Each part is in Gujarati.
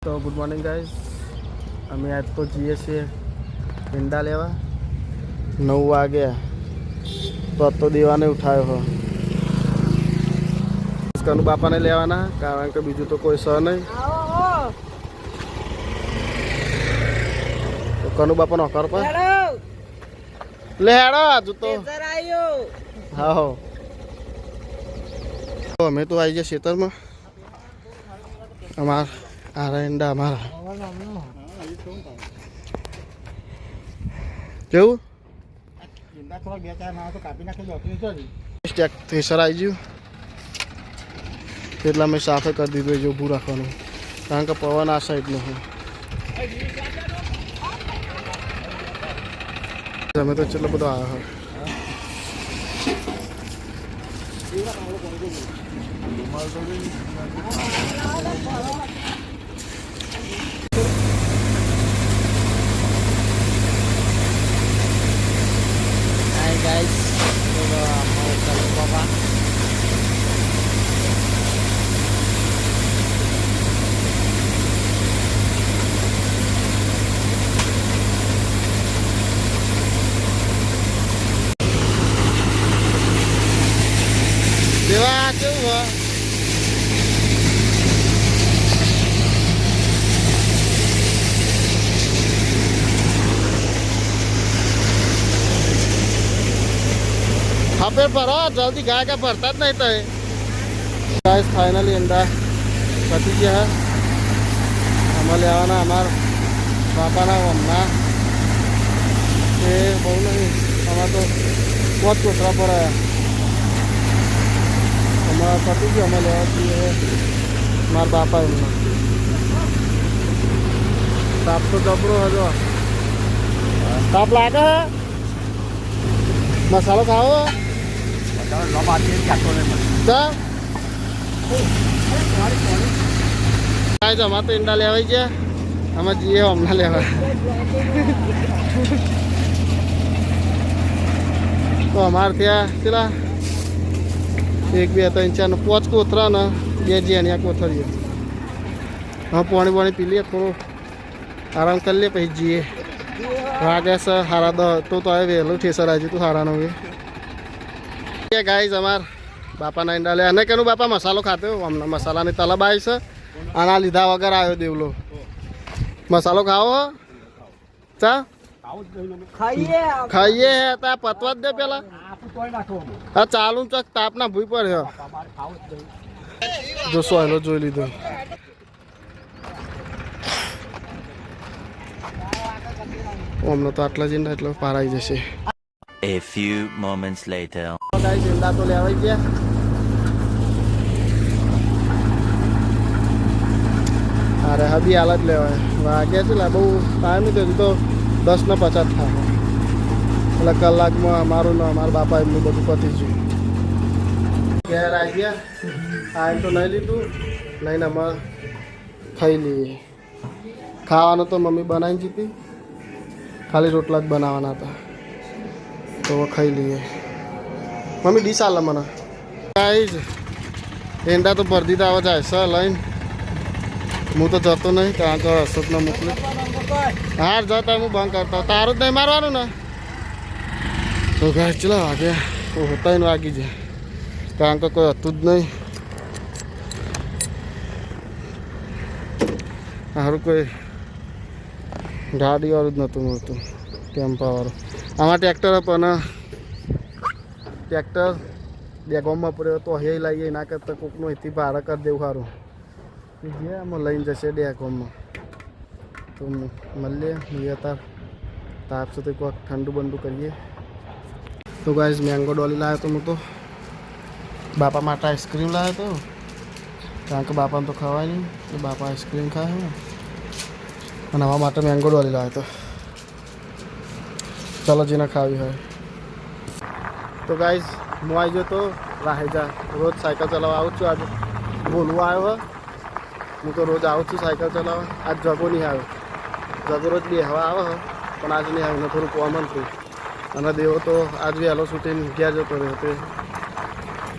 તો ગુડ મોર્નિંગ ગાઈઝ, અમે આજ તો જઈએ છીએ ઈંડા લેવા. 9 વાગ્યા તો દેવાને ઉઠાયો હો. કનુ બાપાને લેવાના, કારણ કે બીજું તો કોઈ સ નહીં. તો કનુ બાપાનો હકાર પર લે હેડો હજુ તો હા. અમે તો આવી ગયા ખેતરમાં. આરા ઈંડા અમારા કેવું થ્રેસર આવી ગયું એટલે અમે સાફે કરી દીધું. જો ઊભું રાખવાનું, કારણ કે પવન આ સાઈડનો હોય. અમે તો કેટલો બધો આવ્યો હોય. Hi guys, mau kalau Bapak Dewa coba पे भरो जल्दी, गाय का भरता नहीं तो है. गाइस फाइनली ईंडा पती गया है. हमें लेवाना हमार बापाना वमना ये बहु नहीं. हमें तो बहुत कोसरा पड़ा है. हमारा पति जी हमें लेवा चाहिए हमारे बापा वमना. ताप तो जबरो है. जो ताप लागा है. मसाला खाओ. અમારે તો ઈંડા લેવાઈ ગયા. અમે જઈએ હમણાં લેવા. તો અમારે ત્યાં પેલા 1 2 3 4 5 કોથરા ને 2 જીણિયા કોથરીઓ. હા પાણી પી લઈએ, થોડું આરામ કરી લઈએ, પછી જઈએ. વાગ્યા છે 10:30 તો હવે વહેલું ઠેસર આવી તું 9:30. ગાઈઝ અમાર બાપાના ઈંડા લે. અને કેનું બાપા મસાલો ખાતો હમણાં મસાલાની તલબ આવી છે. આના લીધા વગર આવ્યો દેવલો. મસાલો ખાવો ચા ખાઈએ તા પતવા જ દે પેલા. હા ચાલુ ચક તાપ ના ભૂઈ પડ્યો. જો સોયલો જોઈ લીધો. હમણાં તો આટલા જ ઈંડા એટલે પારાઈ જશે. A few moments later. Guys ઈંડા તો લેવાઈ ગયા. અરે હબી હાલત લેવાય. વાગ્યા છે લા બહુ ટાઈમ નથી તો 10:50 થાય. એટલે કલાકમાં અમારું ને અમારા બાપા એમનું બધું પતી ગયું. ઘેર આવી ગયા. આ એમ તો નહીં લીધું, લઈને અમે ખાઈ લઈએ. ખાવાનું તો મમ્મી બનાવી જીતી, ખાલી રોટલા જ બનાવવાના હતા. તો ખાઈ લઈએ. મમ્મી ડીશ આલે મને. ગાઈઝ ઈંડા તો ભરી દીધા. આવે જાય સર લઈને. હું તો જતો નહીં, કારણ કે અશોકને મોકલું. હાર જતા હું બંધ કરતા. તારું જ નહીં મારવાનું ને. તો ગાઈઝ ચલો વાગ્યા 3 વાગી જાય, કારણ કે કોઈ હતું જ નહીં. સારું કોઈ ગાડીવાળું જ નહોતું મળતું, ટેમ્પાવાળું. આમાં ટ્રેક્ટર પણ ટ્રેક્ટર 2 ગામમાં પડ્યો તો હે લાવીએ. એના કરતાં કોકનું અહીંથી ભાડા કરી દેવું સારું. જે આમાં લઈને જશે 2 ગામમાં. તો મળીએ અત્યારે તાપ છે તો કોઈક ઠંડુ બંડુ કરીએ. તો ગાઈઝ મેંગો ડોલી લાવ્યો તો હું તો બાપા માટે આઈસ્ક્રીમ લાવ્યો તો, કારણ કે બાપાને તો ખવાય નહીં. તો બાપા આઈસ્ક્રીમ ખાય અને આવા માટે મેંગો ડોલી લાવ્યો તો. ચાલો જેને ખાવી હોય. તો ગાઈઝ હું આવી ગયો તો રાહેજા. રોજ સાયકલ ચલાવવા આવું છું. આજે બોલવા આવ્યો હોય. હું તો રોજ આવું છું સાયકલ ચલાવવા. આજ જગો નહીં આવ્યો. જગો રોજ બેહવા આવે હોય, પણ આજ નહીં આવ્યું. થોડું કોમન થયું. અને દેવો તો આજ વહેલો શૂટિંગ ઘેર જતો રહ્યો. તે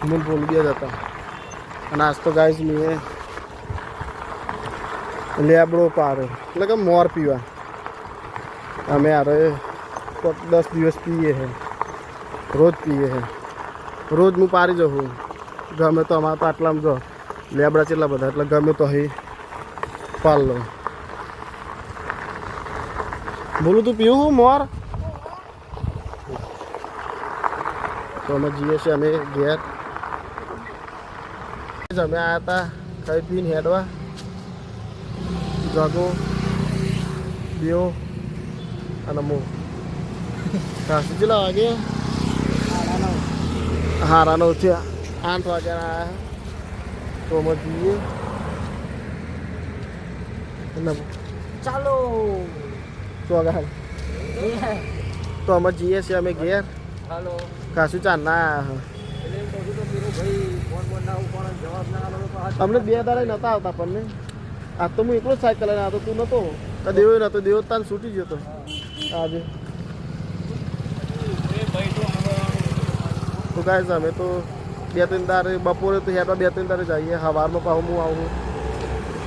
હું બોલી ગયા જ હતા. અને આજ તો ગાઈઝ મેં લેબડો પાડો એટલે કે મોર પીવા અમે યાર 10 દિવસ પીએ છે રોજ પીએ છે રોજ હું પારી જાઉં ગમે તો અમારે તો આટલામાં જો લેબડા કેટલા બધા એટલે ગમે તો અહીં પાલ લો બોલું તું પીવું હું મોર તો અમે જઈએ છીએ અમે ઘેર અમે આવ્યા હતા ખાઈ પીને હેડવા જગો બેઓ અને મો સાસુ કેટલા વાગે હારા 9 થયા 8 વાગ્યાના આવ્યા તો અમે જઈએ ચાલો ચોગા તો અમે જઈએ છીએ અમે ઘેર હાલો કાશું ચાંદના આવ્યા એટલે એમ કહું તો પેલો ભાઈ ફોન ના ઉપર જવાબ ના આલો તો હાથ અમને 2 દાડા નતા આવતા આપણને આજ તો હું એકલો જ સાયકલ લઈને આવતો તું નતો દેવો નતો દેવો તાન છૂટી ગયો તો આજે એ ભાઈ તો તો ગાઈસ અમે તો 2-3 દાડે બપોરે તો હેડવા 2-3 દાડે જઈએ સવારમાં પાછું હું આવું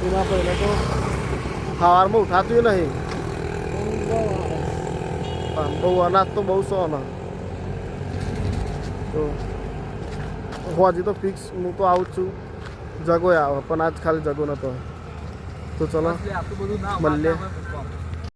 એના પહેલાં તો સવારમાં ઉઠાતું નહીં બહુ અનાજ તો બહુ સો ના તો હજી તો ફિક્સ હું તો આવું જ છું જગો આવે પણ આજ ખાલી જગો નતો તો ચલો આટલું બધું ના મળીએ. વાતાવરણ